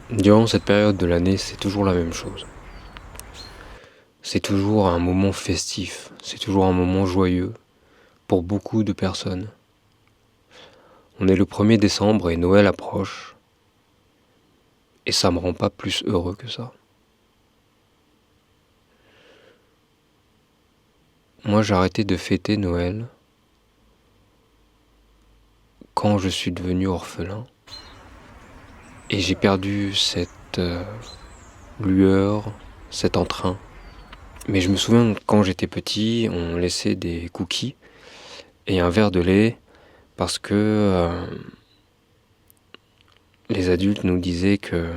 Durant cette période de l'année, c'est toujours la même chose. C'est toujours un moment festif, c'est toujours un moment joyeux pour beaucoup de personnes. On est le 1er décembre et Noël approche, et ça me rend pas plus heureux que ça. Moi, j'ai arrêté de fêter Noël quand je suis devenu orphelin, et j'ai perdu cette lueur, cet entrain. Mais je me souviens quand j'étais petit, on laissait des cookies et un verre de lait parce que les adultes nous disaient que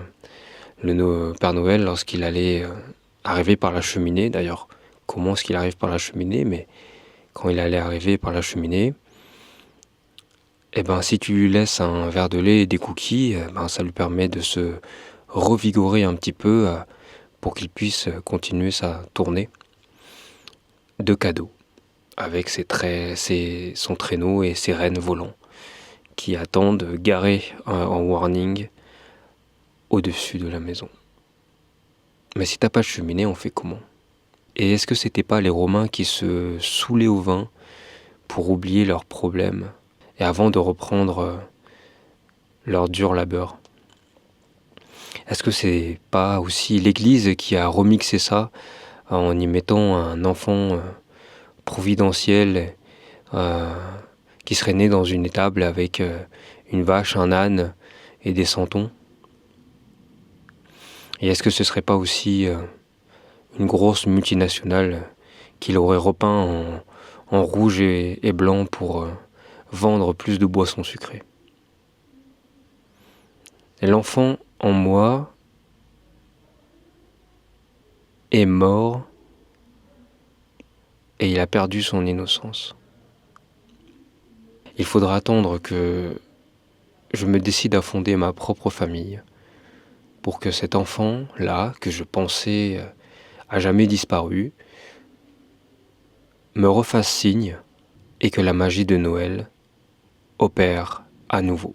le Père Noël, lorsqu'il allait arriver par la cheminée, d'ailleurs, comment est-ce qu'il arrive par la cheminée, mais quand il allait arriver par la cheminée, eh ben, si tu lui laisses un verre de lait et des cookies, ça lui permet de se revigorer un petit peu pour qu'il puisse continuer sa tournée de cadeaux avec son traîneau et ses rennes volants qui attendent garés en warning au-dessus de la maison. Mais si t'as pas de cheminée, on fait comment? Et est-ce que c'était pas les Romains qui se saoulaient au vin pour oublier leurs problèmes et avant de reprendre leur dur labeur? Est-ce que c'est pas aussi l'Église qui a remixé ça en y mettant un enfant providentiel qui serait né dans une étable avec une vache, un âne et des santons? Et est-ce que ce serait pas aussi une grosse multinationale qui l'aurait repeint en rouge et blanc pour vendre plus de boissons sucrées? Et l'enfant en moi est mort et il a perdu son innocence. Il faudra attendre que je me décide à fonder ma propre famille pour que cet enfant-là, que je pensais à jamais disparu, me refasse signe et que la magie de Noël opère à nouveau.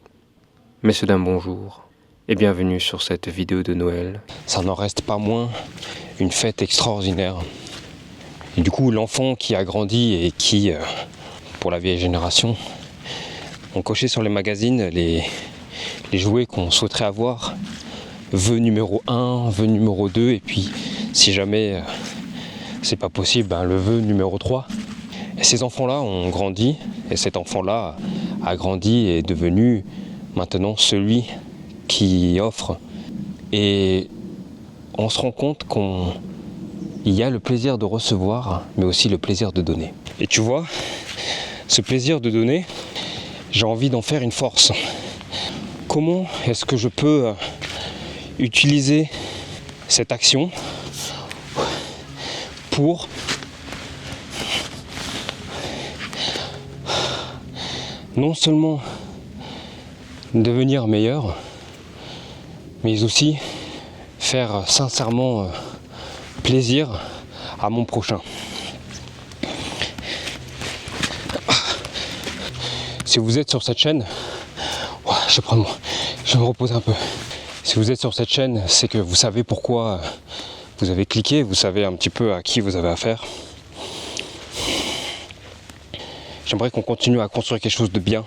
Messieurs, dames, bonjour et bienvenue sur cette vidéo de Noël. Ça n'en reste pas moins une fête extraordinaire. Et du coup, l'enfant qui a grandi et qui, pour la vieille génération, ont coché sur les magazines les jouets qu'on souhaiterait avoir. Vœu numéro 1, vœu numéro 2, et puis si jamais c'est pas possible, le vœu numéro 3. Et ces enfants-là ont grandi, et cet enfant-là a grandi et est devenu maintenant celui qui offre. Et on se rend compte qu'il y a le plaisir de recevoir, mais aussi le plaisir de donner. Et tu vois, ce plaisir de donner, j'ai envie d'en faire une force. Comment est-ce que je peux utiliser cette action pour non seulement devenir meilleur, mais aussi faire sincèrement plaisir à mon prochain. Si vous êtes sur cette chaîne, je vais me reposer un peu. Si vous êtes sur cette chaîne, c'est que vous savez pourquoi vous avez cliqué, vous savez un petit peu à qui vous avez affaire. J'aimerais qu'on continue à construire quelque chose de bien.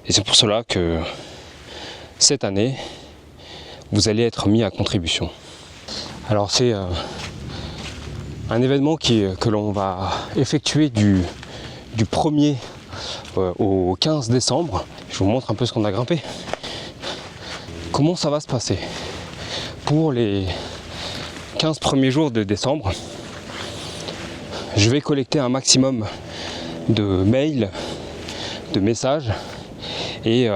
Et c'est pour cela que cette année, vous allez être mis à contribution. Alors c'est un événement que l'on va effectuer du 1er au 15 décembre. Je vous montre un peu ce qu'on a grimpé. Comment ça va se passer? Pour les 15 premiers jours de décembre, je vais collecter un maximum de mails, de messages et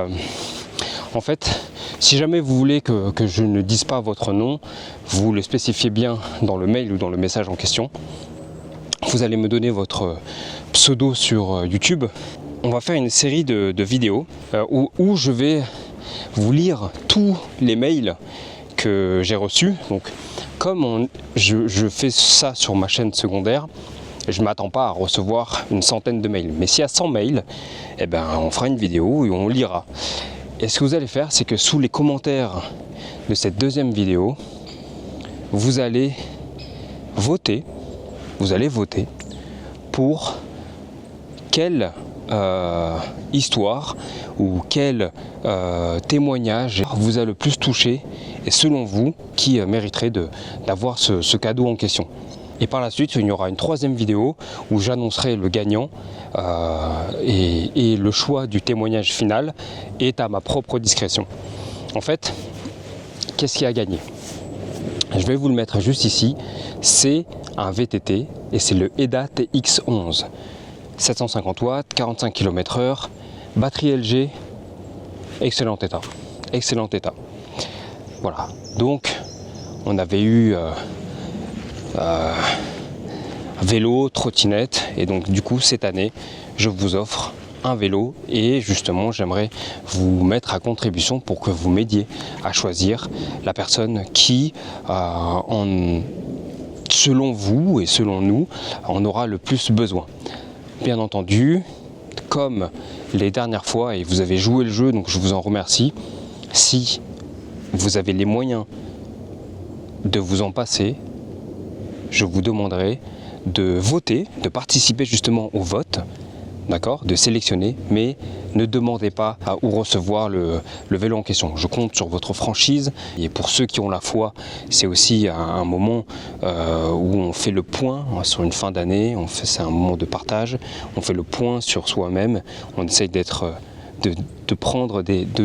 en fait, si jamais vous voulez que je ne dise pas votre nom, vous le spécifiez bien dans le mail ou dans le message en question. Vous allez me donner votre pseudo sur YouTube. On va faire une série de vidéos où je vais vous lire tous les mails que j'ai reçus. Donc, comme je fais ça sur ma chaîne secondaire, je ne m'attends pas à recevoir une centaine de mails. Mais s'il y a 100 mails, on fera une vidéo et on lira. Et ce que vous allez faire, c'est que sous les commentaires de cette deuxième vidéo, vous allez voter pour quelle histoire ou quel témoignage vous a le plus touché et selon vous qui mériterait d'avoir ce cadeau en question. Et par la suite, il y aura une troisième vidéo où j'annoncerai le gagnant et le choix du témoignage final est à ma propre discrétion. En fait, qu'est-ce qui a gagné? Je vais vous le mettre juste ici. C'est un VTT et c'est le EDA TX11. 750 watts, 45 km/h, batterie LG, excellent état. Excellent état. Voilà. Donc, on avait eu vélo, trottinette, et donc du coup cette année je vous offre un vélo et justement j'aimerais vous mettre à contribution pour que vous m'aidiez à choisir la personne qui selon vous et selon nous en aura le plus besoin. Bien entendu, comme les dernières fois, et vous avez joué le jeu donc je vous en remercie, si vous avez les moyens de vous en passer, je vous demanderai de voter, de participer justement au vote, d'accord, de sélectionner, mais ne demandez pas à où recevoir le vélo en question. Je compte sur votre franchise et pour ceux qui ont la foi, c'est aussi un moment où on fait le point sur une fin d'année, c'est un moment de partage, on fait le point sur soi-même, on essaye de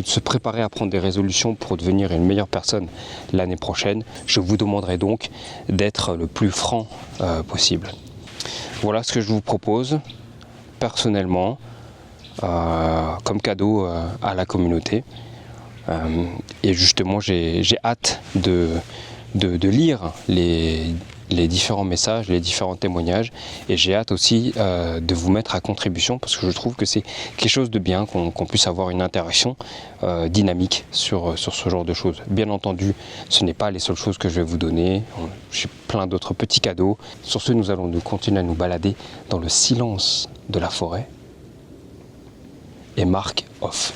se préparer à prendre des résolutions pour devenir une meilleure personne l'année prochaine. Je vous demanderai donc d'être le plus franc possible. Voilà ce que je vous propose personnellement comme cadeau à la communauté. Et justement, j'ai hâte de lire les différents messages, les différents témoignages, et j'ai hâte aussi de vous mettre à contribution parce que je trouve que c'est quelque chose de bien qu'on puisse avoir une interaction dynamique sur ce genre de choses. Bien entendu, ce n'est pas les seules choses que je vais vous donner, j'ai plein d'autres petits cadeaux. Sur ce, nous allons continuer à nous balader dans le silence de la forêt et marque off.